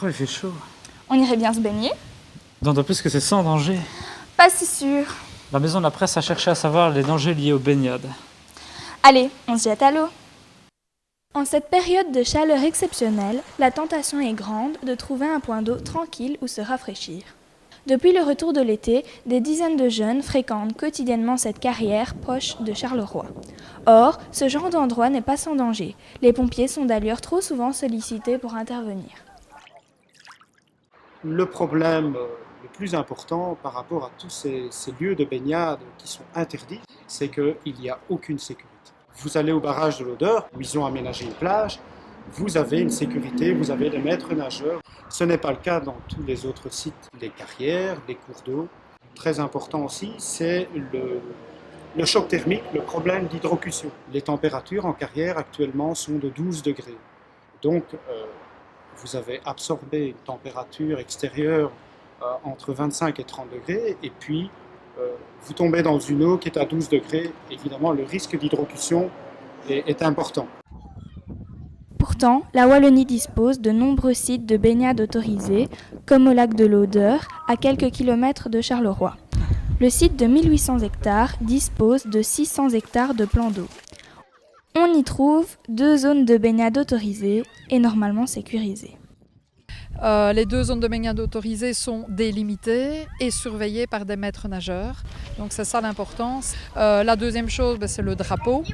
il fait chaud. On irait bien se baigner? D'autant plus que c'est sans danger. Pas si sûr. La maison de la presse a cherché à savoir les dangers liés aux baignades. Allez, on se jette à l'eau. En cette période de chaleur exceptionnelle, la tentation est grande de trouver un point d'eau tranquille où se rafraîchir. Depuis le retour de l'été, des dizaines de jeunes fréquentent quotidiennement cette carrière proche de Charleroi. Or, ce genre d'endroit n'est pas sans danger. Les pompiers sont d'ailleurs trop souvent sollicités pour intervenir. Le problème le plus important par rapport à tous ces lieux de baignade qui sont interdits, c'est qu'il n'y a aucune sécurité. Vous allez au barrage de l'Odeur, où ils ont aménagé une plage, vous avez une sécurité, vous avez des maîtres nageurs. Ce n'est pas le cas dans tous les autres sites, les carrières, les cours d'eau. Très important aussi, c'est le choc thermique, le problème d'hydrocution. Les températures en carrière actuellement sont de 12 degrés. Donc, vous avez absorbé une température extérieure entre 25 et 30 degrés, et puis vous tombez dans une eau qui est à 12 degrés. Évidemment, le risque d'hydrocution est important. Pourtant, la Wallonie dispose de nombreux sites de baignade autorisés, comme au lac de l'Odeur, à quelques kilomètres de Charleroi. Le site de 1800 hectares dispose de 600 hectares de plans d'eau. On y trouve 2 zones de baignade autorisées et normalement sécurisées. Les 2 zones de baignade autorisées sont délimitées et surveillées par des maîtres nageurs. Donc c'est ça l'importance. La deuxième chose, c'est le drapeau,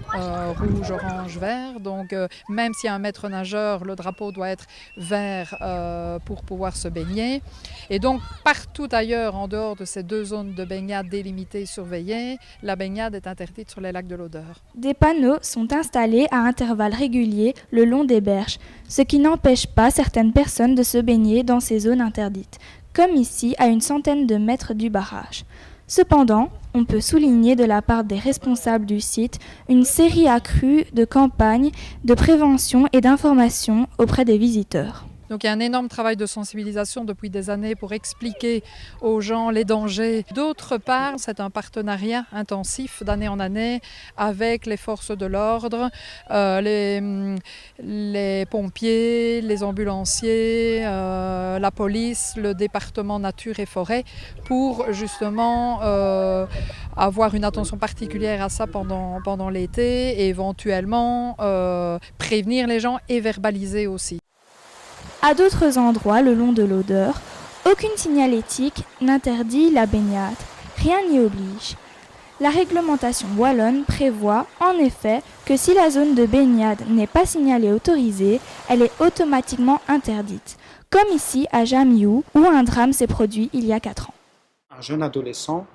rouge, orange, vert. Donc même s'il y a un maître nageur, le drapeau doit être vert pour pouvoir se baigner. Et donc partout ailleurs, en dehors de ces 2 zones de baignade délimitées et surveillées, la baignade est interdite sur les lacs de l'Odeur. Des panneaux sont installés à intervalles réguliers le long des berges, ce qui n'empêche pas certaines personnes de se baigner dans ces zones interdites, comme ici à une centaine de mètres du barrage. Cependant, on peut souligner de la part des responsables du site une série accrue de campagnes de prévention et d'information auprès des visiteurs. Donc il y a un énorme travail de sensibilisation depuis des années pour expliquer aux gens les dangers. D'autre part, c'est un partenariat intensif d'année en année avec les forces de l'ordre, les pompiers, les ambulanciers, la police, le département nature et forêt pour justement avoir une attention particulière à ça pendant l'été et éventuellement prévenir les gens et verbaliser aussi. À d'autres endroits le long de l'Odeur, aucune signalétique n'interdit la baignade, rien n'y oblige. La réglementation wallonne prévoit en effet que si la zone de baignade n'est pas signalée autorisée, elle est automatiquement interdite, comme ici à Jamiou où un drame s'est produit il y a 4 ans. Un jeune adolescent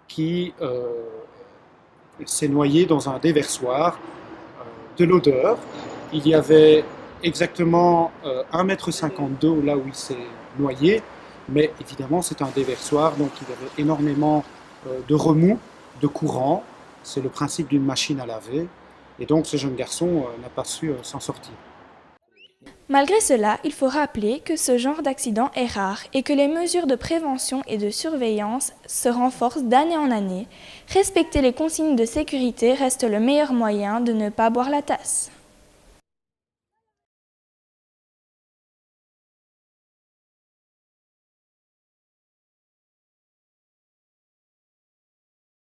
qui s'est noyé dans un déversoir de l'Odeur. Il y avait exactement 1,50 m d'eau là où il s'est noyé, mais évidemment c'est un déversoir, donc il y avait énormément de remous, de courant. C'est le principe d'une machine à laver, et donc ce jeune garçon n'a pas su s'en sortir. Malgré cela, il faut rappeler que ce genre d'accident est rare et que les mesures de prévention et de surveillance se renforcent d'année en année. Respecter les consignes de sécurité reste le meilleur moyen de ne pas boire la tasse.